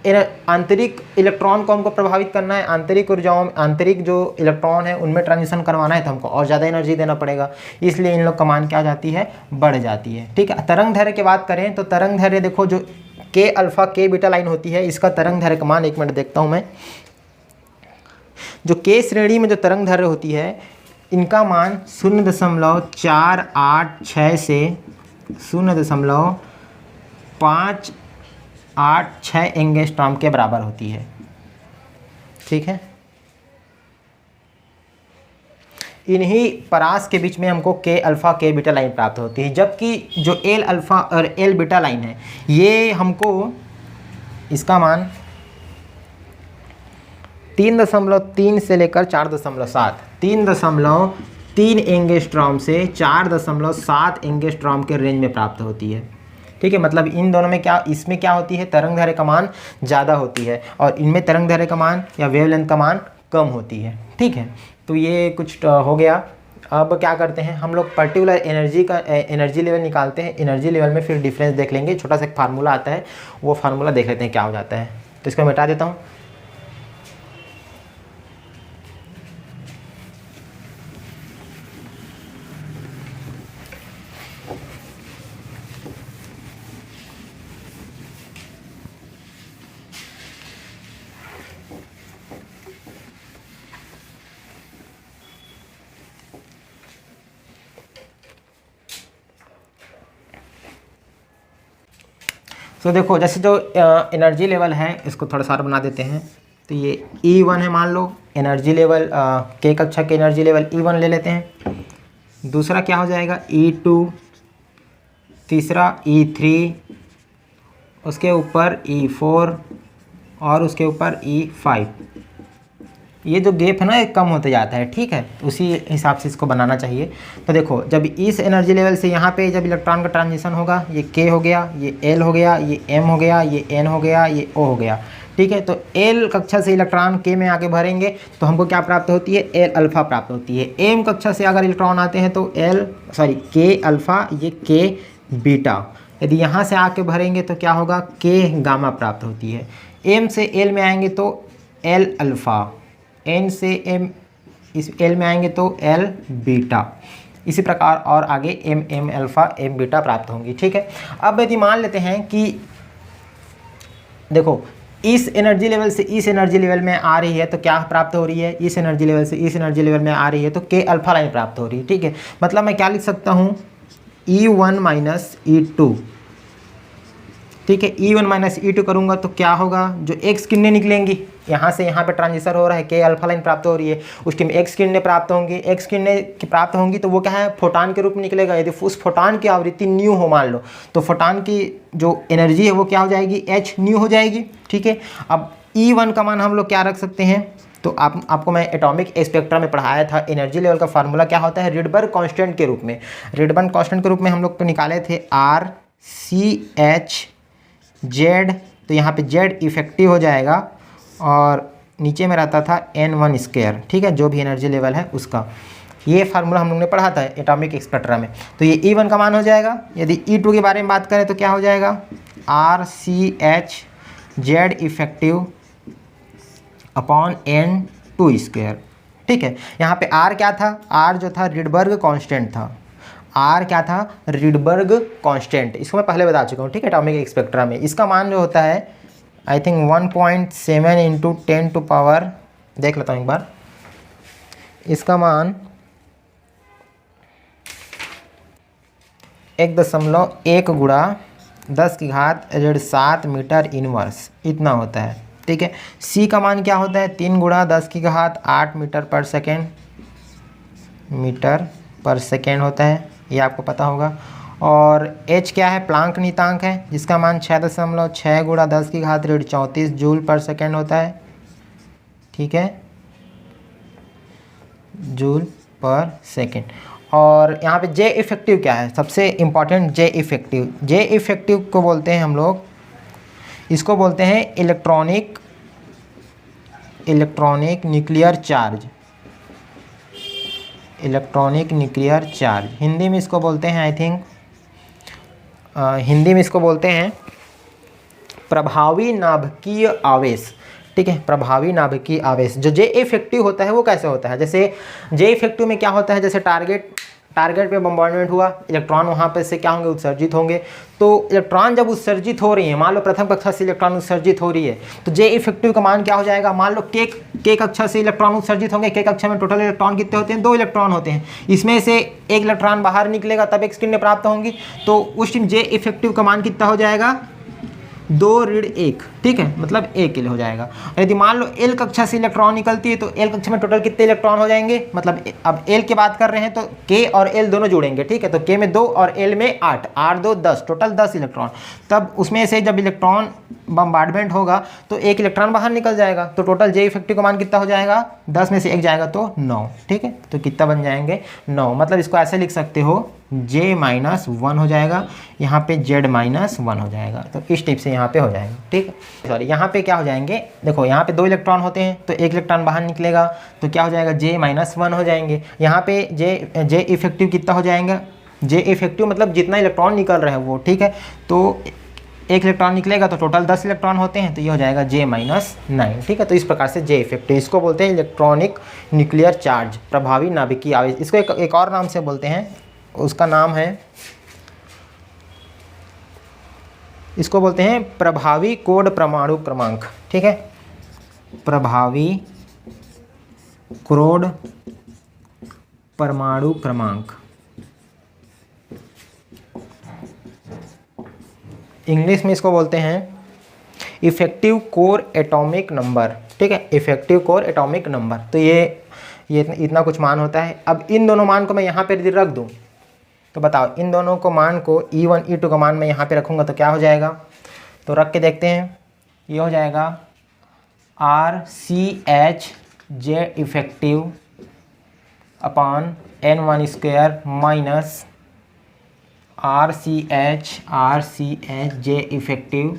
इलेक्ट्रॉन को हमको प्रभावित करना है, आंतरिक ऊर्जाओं में, आंतरिक जो इलेक्ट्रॉन है उनमें ट्रांजिशन करवाना है, तो हमको और ज़्यादा एनर्जी देना पड़ेगा। इसलिए इन लोग का मान क्या हो जाती है, बढ़ जाती है। ठीक है, तरंग दैर्घ्य की बात करें तो तरंग दैर्घ्य देखो, जो के अल्फ़ा के बीटा लाइन होती है, इसका तरंग दैर्घ्य का मान, एक मिनट देखता हूँ मैं, जो के श्रेणी में जो तरंग दैर्घ्य होती है इनका मान 0.486 से 0.586 एंगस्ट्रॉम के बराबर होती है। ठीक है, इन्हीं परास के बीच में हमको के अल्फ़ा के बीटा लाइन प्राप्त होती है, जबकि जो एल अल्फ़ा और एल बीटा लाइन है ये हमको, इसका मान 3.3 से लेकर 4.7, 3.3 एंगस्ट्रॉम से 4.7 एंगस्ट्रॉम के रेंज में प्राप्त होती है। ठीक है, मतलब इन दोनों में क्या, इसमें क्या होती है, तरंग दैर्घ्य का मान ज़्यादा होती है और इनमें तरंग दैर्घ्य का मान या वेवलेंथ का मान कम होती है। ठीक है, तो ये कुछ हो गया। अब क्या करते हैं हम लोग, पर्टिकुलर एनर्जी का एनर्जी लेवल निकालते हैं। एनर्जी लेवल में फिर डिफरेंस देख लेंगे, छोटा सा एक फार्मूला आता है, वो फार्मूला देख लेते हैं क्या हो जाता है। तो इसको मिटा देता हूँ। तो देखो, जैसे जो एनर्जी लेवल है इसको थोड़ा सा और बना देते हैं। तो ये E1 है मान लो, एनर्जी लेवल के कक्षा के एनर्जी लेवल E1 ले लेते हैं। दूसरा क्या हो जाएगा E2, तीसरा E3, उसके ऊपर E4 और उसके ऊपर E5। ये जो गैप है ना ये कम होते जाता है, ठीक है, उसी हिसाब से इसको बनाना चाहिए। तो देखो जब इस एनर्जी लेवल से यहाँ पे जब इलेक्ट्रॉन का ट्रांजिशन होगा, ये K हो गया, ये L हो गया, ये M हो गया, ये N हो गया, ये O हो गया, ठीक है। तो L कक्षा से इलेक्ट्रॉन K में आगे भरेंगे तो हमको क्या प्राप्त होती है, L अल्फ़ा प्राप्त होती है। M कक्षा से अगर इलेक्ट्रॉन आते हैं तो K अल्फ़ा, ये K बीटा। यदि यहाँ से आके भरेंगे तो क्या होगा, K गामा प्राप्त होती है। M से L में आएंगे तो L अल्फ़ा, N से M इस L में आएंगे तो L बीटा, इसी प्रकार और आगे M अल्फ़ा M बीटा प्राप्त होंगी, ठीक है। अब यदि मान लेते हैं कि देखो इस एनर्जी लेवल से इस एनर्जी लेवल में आ रही है तो क्या प्राप्त हो रही है, इस एनर्जी लेवल से इस एनर्जी लेवल में आ रही है तो K अल्फ़ा लाइन प्राप्त हो रही है, ठीक है। मतलब मैं क्या लिख सकता हूँ, E1 माइनस E2, ठीक है। E1 माइनस E2 करूँगा तो क्या होगा, जो X किरणें निकलेंगी यहाँ से यहाँ पे ट्रांजिशन हो रहा है, K अल्फा लाइन प्राप्त हो रही है, उस टाइम X किरणें प्राप्त होंगी। X किरणें की प्राप्त होंगी तो वो क्या है, फोटान के रूप में निकलेगा। यदि उस फोटान की आवृत्ति न्यू हो मान लो, तो फोटान की जो एनर्जी है वो क्या हो जाएगी, H न्यू हो जाएगी, ठीक है। अब E1 का मान हम लोग क्या रख सकते हैं, तो आपको मैं एटॉमिक स्पेक्ट्रम में पढ़ाया था, एनर्जी लेवल का फार्मूला क्या होता है, रिडबर्ग कांस्टेंट के रूप में। रिडबर्ग कांस्टेंट के रूप में हम लोग तो निकाले थे RCH/Z, तो यहाँ पे Z इफेक्टिव हो जाएगा और नीचे में रहता था N1 स्क्वायर, ठीक है, जो भी एनर्जी लेवल है उसका। ये फार्मूला हम लोग ने पढ़ा था एटॉमिक स्पेक्ट्रम में। तो ये E1 का मान हो जाएगा। यदि E2 के बारे में बात करें तो क्या हो जाएगा, RCH/Z effective upon N2 square, ठीक है। यहाँ पे R क्या था, R जो था रिडबर्ग कांस्टेंट था। R क्या था, रिडबर्ग कांस्टेंट, इसको मैं पहले बता चुका हूँ, ठीक है, एटॉमिक स्पेक्ट्रम में। इसका मान जो होता है I think 1.7 into 10 to power, देख लेता हूँ एक बार, इसका मान 1.1 गुणा 10⁻7 मीटर इनवर्स, इतना होता है, ठीक है। C का मान क्या होता है, 3 गुणा 10⁸8 मीटर पर सेकेंड होता है, ये आपको पता होगा। और H क्या है, प्लांक नियतांक है, जिसका मान 6.6 गुणा 10⁻34 जूल पर सेकेंड होता है, ठीक है, जूल पर सेकेंड। और यहाँ पे J इफेक्टिव क्या है, सबसे important J effective. J effective को बोलते हैं हम लोग, इसको बोलते हैं electronic nuclear charge, electronic nuclear charge. Hindi में इसको बोलते हैं आई थिंक, हिंदी में इसको बोलते हैं प्रभावी नाभिकीय आवेश, ठीक है, प्रभावी नाभिकीय आवेश। जो J इफेक्टिव होता है वो कैसे होता है, जैसे J इफेक्टिव में क्या होता है, जैसे टारगेट पे बम्बार्डमेंट हुआ, इलेक्ट्रॉन वहाँ पे से क्या होंगे, उत्सर्जित होंगे। तो इलेक्ट्रॉन जब उत्सर्जित हो रही है, मान लो प्रथम कक्षा से इलेक्ट्रॉन उत्सर्जित हो रही है, तो J इफेक्टिव का मान क्या हो जाएगा, मान लो K कक्षा से इलेक्ट्रॉन उत्सर्जित होंगे। K कक्षा में टोटल इलेक्ट्रॉन कितने होते हैं, 2 इलेक्ट्रॉन होते हैं, इसमें से एक इलेक्ट्रॉन बाहर निकलेगा तब X किरणें प्राप्त होंगी। तो उस टाइम J इफेक्टिव का मान कितना हो जाएगा, 2-1, ठीक है, मतलब 1 किलो हो जाएगा। यदि मान लो L कक्षा से इलेक्ट्रॉन निकलती है तो L कक्षा में टोटल कितने इलेक्ट्रॉन हो जाएंगे, मतलब अब L की बात कर रहे हैं तो K और L दोनों जुड़ेंगे, ठीक है। तो K में 2 और L में 8, 8 2 10, टोटल 10 इलेक्ट्रॉन। तब उसमें से जब इलेक्ट्रॉन बम्बार्डमेंट होगा तो 1 इलेक्ट्रॉन बाहर निकल जाएगा, तो टोटल J इफेक्टिव का मान कितना हो जाएगा, 10 में से 1 जाएगा तो 9, ठीक है। तो कितना बन जाएंगे, 9। मतलब इसको ऐसे लिख सकते हो, J-1 हो जाएगा, यहाँ पे Z-1 हो जाएगा। तो इस टाइप से यहाँ पे हो जाएगा, ठीक है। सॉरी, यहाँ पे क्या हो जाएंगे, देखो यहाँ पे 2 इलेक्ट्रॉन होते हैं तो 1 इलेक्ट्रॉन बाहर निकलेगा तो क्या हो जाएगा, J-1 हो जाएंगे। यहाँ पे J इफेक्टिव कितना हो जाएगा, J इफेक्टिव मतलब जितना इलेक्ट्रॉन निकल रहे हैं वो, ठीक है। तो 1 इलेक्ट्रॉन निकलेगा तो टोटल 10 इलेक्ट्रॉन होते हैं, तो ये हो जाएगा J-9, ठीक है। तो इस प्रकार से J इफेक्टिव, इसको बोलते हैं इलेक्ट्रॉनिक न्यूक्लियर चार्ज, प्रभावी नाभिकीय आवेश। इसको एक और नाम से बोलते हैं, उसका नाम है, इसको बोलते हैं प्रभावी कोड परमाणु क्रमांक, ठीक है, प्रभावी कोड परमाणु क्रमांक। इंग्लिश में इसको बोलते हैं इफेक्टिव कोर एटॉमिक नंबर, ठीक है, इफेक्टिव कोर एटॉमिक नंबर। तो ये इतना कुछ मान होता है। अब इन दोनों मान को मैं यहाँ पे यदि रख दूँ तो बताओ, इन दोनों को मान को E1 E2 का मान मैं यहाँ पे रखूँगा तो क्या हो जाएगा, तो रख के देखते हैं। ये हो जाएगा RCH J effective upon N1 square minus RCH J effective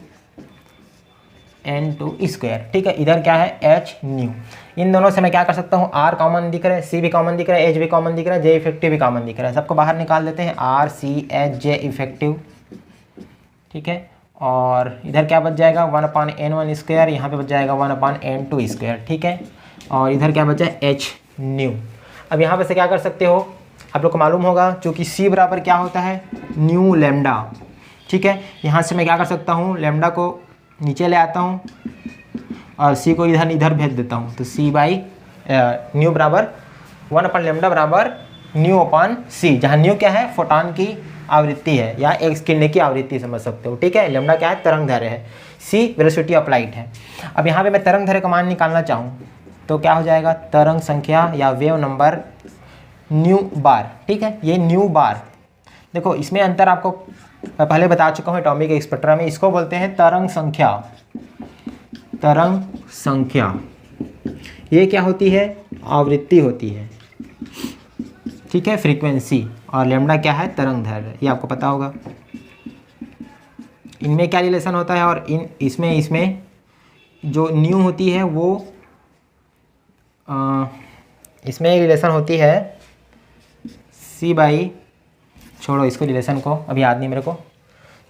N2 square. ठीक है, इधर क्या है H न्यू। इन दोनों से मैं क्या कर सकता हूँ, R कॉमन दिख रहा है, C भी कॉमन दिख रहा है, H भी कॉमन दिख रहा है, J इफेक्टिव भी कॉमन दिख रहा है। सबको बाहर निकाल देते हैं, RCH J इफेक्टिव। ठीक है, और इधर क्या बच जाएगा 1/N1 स्क्वायर, यहाँ पे बच जाएगा 1/N2 स्क्वायर। ठीक है, और इधर क्या बचा है H न्यू। अब यहाँ पर से क्या कर सकते हो, आप लोग को मालूम होगा चूँकि C बराबर क्या होता है, न्यू लैम्डा। ठीक है, यहाँ से मैं क्या कर सकता हूँ, लैम्डा को नीचे ले आता हूँ और C को इधर भेज देता हूँ। तो C बाई न्यू बराबर 1/λ बराबर न्यू अपॉन C, जहाँ न्यू क्या है, फोटॉन की आवृत्ति है या एक किरणें की आवृत्ति समझ सकते हो। ठीक है, लैम्डा क्या है, तरंग दैर्घ्य है, C वेलोसिटी ऑफ लाइट है। अब यहाँ पे मैं तरंग दैर्घ्य का मान निकालना चाहूँ तो क्या हो जाएगा, तरंग संख्या या वेव नंबर न्यू बार। ठीक है, ये न्यू बार, देखो इसमें अंतर आपको मैं पहले बता चुका हूँ एटॉमिक स्पेक्ट्रा में, इसको बोलते हैं तरंग संख्या। तरंग संख्या ये क्या होती है, आवृत्ति होती है। ठीक है, फ्रीक्वेंसी, और लैम्डा क्या है, तरंग दैर्घ्य, ये आपको पता होगा। इनमें क्या रिलेशन होता है, और इसमें जो न्यू होती है वो इसमें रिलेशन होती है C बाई, छोड़ो इसको रिलेशन को, अभी याद नहीं मेरे को।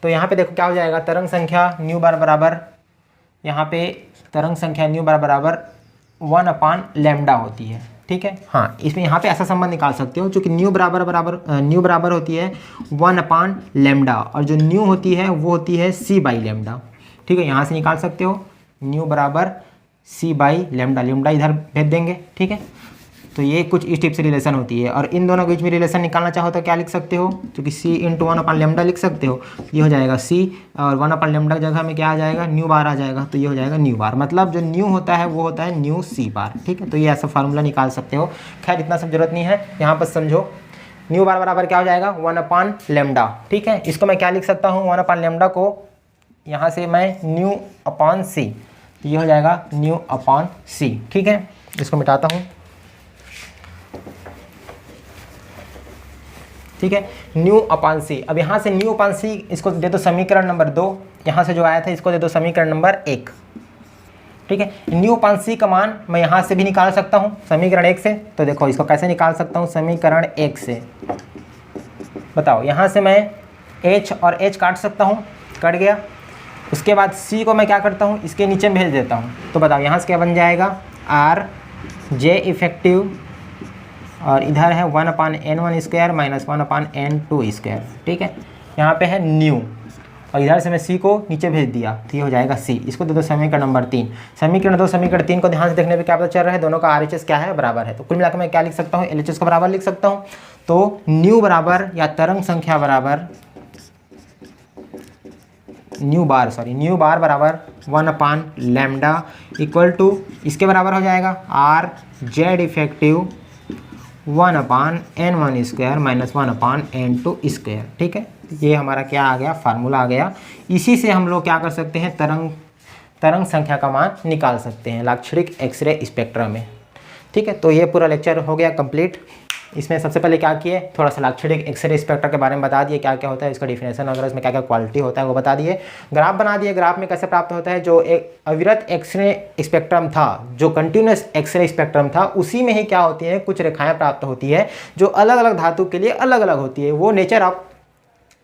तो यहाँ पे देखो क्या हो जाएगा, तरंग संख्या न्यू बार बराबर, यहाँ पे तरंग संख्या न्यू बार बराबर 1/λ होती है। ठीक है, हाँ इसमें यहाँ पे ऐसा संबंध निकाल सकते हो, चूँकि न्यू बराबर होती है 1/λ, और जो न्यू होती है वो होती है C/λ। ठीक है, यहाँ से निकाल सकते हो न्यू बराबर C/λ, लैम्डा इधर भेज देंगे। ठीक है, तो ये कुछ इस टाइप से रिलेशन होती है। और इन दोनों के बीच में रिलेशन निकालना चाहो तो क्या लिख सकते हो, क्योंकि C × 1/λ लिख सकते हो, ये हो जाएगा C, और 1/λ की जगह में क्या आ जाएगा, न्यू बार आ जाएगा, तो ये हो जाएगा न्यू बार। मतलब जो न्यू होता है वो होता है न्यू C बार। ठीक है, तो ये ऐसा फार्मूला निकाल सकते हो। खैर इतना सब जरूरत नहीं है, यहाँ पर समझो न्यू बार बराबर क्या हो जाएगा 1/λ। ठीक है, इसको मैं क्या लिख सकता हूँ, 1/λ को यहाँ से मैं न्यू अपॉन C, ये हो जाएगा न्यू अपॉन C। ठीक है, इसको मिटाता हूँ। ठीक है, न्यू अपॉन C। अब यहाँ से न्यू अपॉन C इसको दे दो समीकरण नंबर 2, यहाँ से जो आया था इसको दे दो समीकरण नंबर 1। ठीक है, न्यू अपॉन C का मान मैं यहाँ से भी निकाल सकता हूँ समीकरण 1 से। तो देखो इसको कैसे निकाल सकता हूँ समीकरण 1 से, बताओ। यहाँ से मैं H और H काट सकता हूँ, कट गया। उसके बाद C को मैं क्या करता हूँ, इसके नीचे भेज देता हूँ। तो बताओ यहाँ से क्या बन जाएगा, RJ इफेक्टिव, और इधर है 1/N1 square minus 1/N2 square. ठीक है, यहाँ पे है न्यू, और इधर से मैं C को नीचे भेज दिया, तो ये हो जाएगा C। इसको दे दो समीकरण नंबर 3। समीकरण 2 समीकरण 3 को ध्यान से देखने पे क्या पता चल रहा है, दोनों का RHS क्या है, बराबर है। तो कुल मिलाकर मैं क्या लिख सकता हूँ, LHS को बराबर लिख सकता हूँ। तो न्यू बराबर या तरंग संख्या बराबर न्यू बार बराबर 1/λ इक्वल टू, इसके बराबर हो जाएगा RZ effective 1/N1 square minus 1/N2 square. ठीक है, ये हमारा क्या आ गया, फार्मूला आ गया। इसी से हम लोग क्या कर सकते हैं, तरंग संख्या का मान निकाल सकते हैं लाक्षणिक एक्सरे स्पेक्ट्रम में। ठीक है, तो ये पूरा लेक्चर हो गया कंप्लीट। इसमें सबसे पहले क्या किए, थोड़ा सा लाक्षणिक एक्सरे स्पेक्ट्रा के बारे में बता दिए, क्या क्या होता है, इसका डिफिनेशन वगैरह, इसमें क्या क्या क्वालिटी होता है वो बता दिए। ग्राफ बना दिए, ग्राफ में कैसे प्राप्त होता है, जो एक अविरत एक्सरे स्पेक्ट्रम था, जो कंटिन्यूस एक्सरे स्पेक्ट्रम था, उसी में ही क्या होती है, कुछ रेखाएं प्राप्त होती है जो अलग अलग धातु के लिए अलग अलग होती है। वो नेचर ऑफ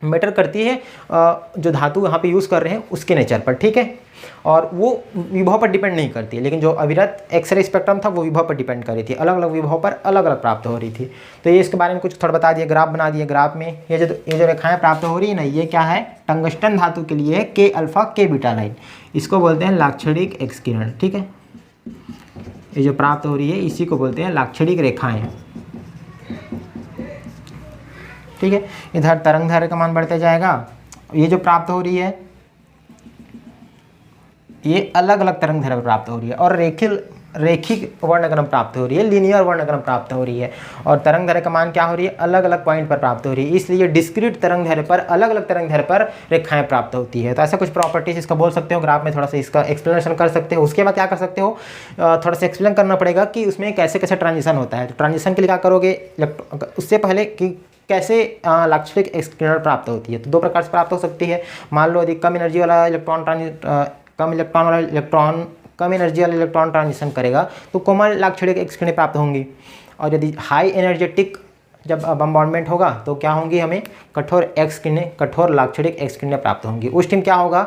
मैटर करती है जो धातु यहाँ पे यूज़ कर रहे हैं उसके नेचर पर। ठीक है, और वो विभव पर डिपेंड नहीं करती है, लेकिन जो अविरत एक्सरे स्पेक्ट्रम था वो विभव पर डिपेंड कर रही थी, अलग अलग विभव पर अलग अलग प्राप्त हो रही थी। तो ये इसके बारे में कुछ थोड़ा बता दिए, ग्राफ बना दिए। ग्राफ में ये जो रेखाएं प्राप्त हो रही है ना, ये क्या है, टंगस्टन धातु के लिए K alpha K beta line, इसको बोलते हैं लाक्षणिक एक्स किरण। ठीक है, ये जो प्राप्त हो रही है इसी को बोलते हैं लाक्षणिक रेखाएं। ठीक है, इधर तरंग दैर्घ्य का मान बढ़ते जाएगा। ये जो प्राप्त हो रही है ये अलग अलग तरंग दैर्ध्य प्राप्त हो रही है, और रेखिक वर्णक्रम प्राप्त हो रही है, लीनियर वर्णक्रम प्राप्त हो रही है, और तरंग दैर्ध्य का मान क्या हो रही है, अलग अलग पॉइंट पर प्राप्त हो रही है। इसलिए डिस्क्रीट तरंग दैर्ध्य पर अलग अलग तरंग दैर्ध्य पर रेखाएं प्राप्त होती है। तो ऐसा कुछ प्रॉपर्टीज इसका बोल सकते हो, ग्राफ में थोड़ा सा इसका एक्सप्लेनेशन कर सकते हो। उसके बाद क्या कर सकते हो, थोड़ा सा एक्सप्लेन करना पड़ेगा कि उसमें कैसे कैसे ट्रांजिशन होता है। तो ट्रांजिशन के लिए क्या करोगे, उससे पहले कि कैसे लाक्षणिक एक्सकिरण प्राप्त होती है। तो दो प्रकार से प्राप्त हो सकती है। मान लो यदि कम एनर्जी वाला इलेक्ट्रॉन ट्रांजिशन करेगा तो कोमल लाक्षणिक एक्सकिरणें प्राप्त होंगी, और यदि हाई एनर्जेटिक जब बम्बार्डमेंट होगा तो क्या होंगी, हमें कठोर लाक्षणिक एक्सकिरणें प्राप्त होंगी। उस टाइम क्या होगा,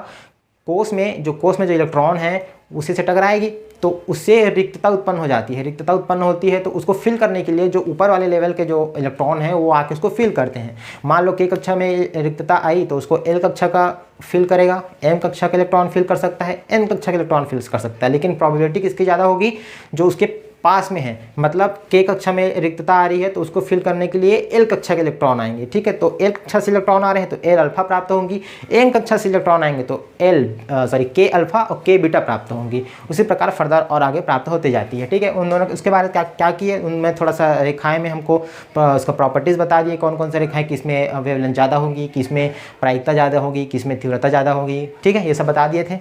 कोष में जो इलेक्ट्रॉन है उसी से टकराएगी, तो उससे रिक्तता उत्पन्न हो जाती है। रिक्तता उत्पन्न होती है तो उसको फिल करने के लिए जो ऊपर वाले लेवल के जो इलेक्ट्रॉन है वो आके उसको फिल करते हैं। मान लो K कक्षा में रिक्तता आई तो उसको L कक्षा का फिल करेगा, M कक्षा का इलेक्ट्रॉन फिल कर सकता है, N कक्षा का इलेक्ट्रॉन फिल कर सकता है। लेकिन प्रोबेबिलिटी किसकी ज़्यादा होगी, जो उसके पास में है। मतलब K कक्षा में रिक्तता आ रही है तो उसको फिल करने के लिए L कक्षा के इलेक्ट्रॉन आएंगे, ठीक है। तो L कक्षा से इलेक्ट्रॉन आ रहे हैं तो L अल्फा प्राप्त होंगी, M कक्षा से इलेक्ट्रॉन आएंगे तो K अल्फा और K बीटा प्राप्त होंगी। उसी प्रकार फर्दर और आगे प्राप्त होते जाती है, ठीक है। उन दोनों उसके बाद क्या किए, उनमें थोड़ा सा रेखाएं में हमको उसका प्रॉपर्टीज़ बता दिए, कौन कौन से रेखाएं किस में वेवलेंथ ज़्यादा होगी, किस में प्रायिकता ज़्यादा होगी, किस में तीव्रता ज़्यादा होगी, ठीक है, ये सब बता दिए थे।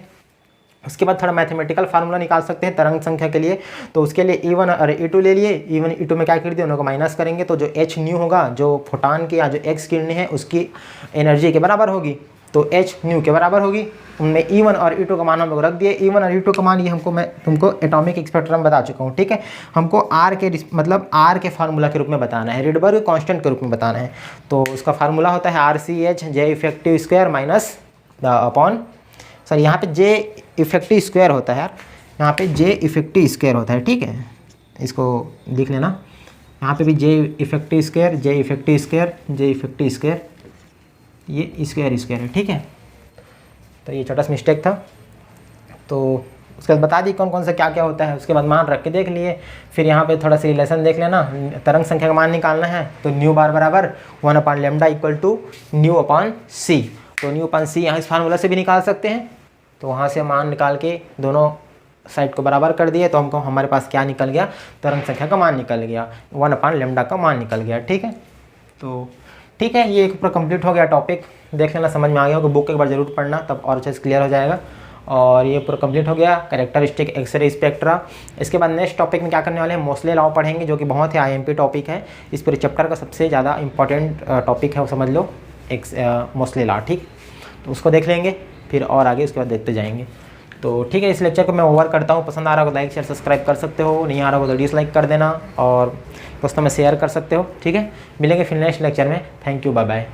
उसके बाद थोड़ा मैथमेटिकल फार्मूला निकाल सकते हैं तरंग संख्या के लिए। तो उसके लिए E1 और E2 ले लिए, E1 E2 में क्या कर दिया, उनको माइनस करेंगे तो जो h न्यू होगा, जो फोटान की या जो एक्स किरणें हैं उसकी एनर्जी के बराबर होगी, तो h न्यू के बराबर होगी। उनमें E1 और E2 का मान हम लोग रख दिए। E1 और E2 का मान ये मैं तुमको एटॉमिक स्पेक्ट्रम बता चुका हूँ, ठीक है। हमको R के फार्मूला के रूप में बताना है, रिडबर्ग कांस्टेंट के रूप में बताना है। तो उसका फार्मूला होता है RCH J effective square minus upon यहाँ पे J इफेक्टिव स्क्वायर होता है यार, यहाँ पे J इफेक्टिव स्क्वायर होता है, ठीक है, इसको लिख लेना। यहाँ पे भी J इफेक्टिव स्क्वायर ये स्क्वायर है, ठीक है। तो ये छोटा सा मिस्टेक था। तो उसके बाद बता दी कौन कौन सा क्या क्या होता है, उसके बाद मान रख के देख लिए। फिर यहाँ पे थोड़ा सा रिलेशन देख लेना, तरंग संख्या का मान निकालना है तो न्यू बार बराबर 1/λ इक्वल टू न्यू अपॉन सी। तो न्यू अपॉन सी यहाँ इस फार्मूला से भी निकाल सकते हैं। तो वहाँ से मान निकाल के दोनों साइड को बराबर कर दिए तो हमको हमारे पास क्या निकल गया, तरंग संख्या का मान निकल गया, 1/λ का मान निकल गया, ठीक है। तो ठीक है, ये एक पूरा कंप्लीट हो गया टॉपिक। देख लेना, समझ में आ गया होगा, बुक एक बार जरूर पढ़ना, तब और अच्छे से क्लियर हो जाएगा। और ये पूरा कंप्लीट हो गया कैरेक्टरिस्टिक एक्सरे स्पेक्ट्रा। इसके बाद नेक्स्ट टॉपिक में क्या करने वाले हैं, मोस्ले लॉ पढ़ेंगे, जो कि बहुत ही IMP टॉपिक है। इस पूरे चैप्टर का सबसे ज़्यादा इंपॉर्टेंट टॉपिक है, वो समझ लो, मोस्ले लॉ, ठीक। तो उसको देख लेंगे, फिर और आगे उसके बाद देखते जाएंगे। तो ठीक है, इस लेक्चर को मैं ओवर करता हूँ। पसंद आ रहा हो तो लाइक शेयर सब्सक्राइब कर सकते हो, नहीं आ रहा हो तो डिसलाइक कर देना, और दोस्तों में शेयर कर सकते हो, ठीक है। मिलेंगे फिर नेक्स्ट लेक्चर में। Thank you, bye bye.